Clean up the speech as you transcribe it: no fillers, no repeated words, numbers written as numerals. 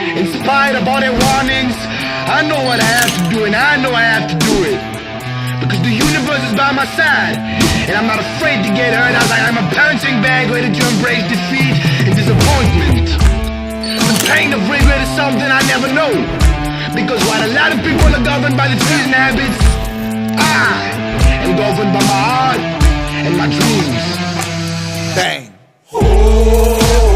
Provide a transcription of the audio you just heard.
In spite of all their warnings, I know what I have to do, and I know I have to do it. Because the universe is by my side, and I'm not afraid to get hurt. I'm a punching bag ready to embrace defeat and disappointment. The pain of regret is something I never know, because while a lot of people are governed by the fears and habits, I am governed by my heart and my dreams. Bang. Oh.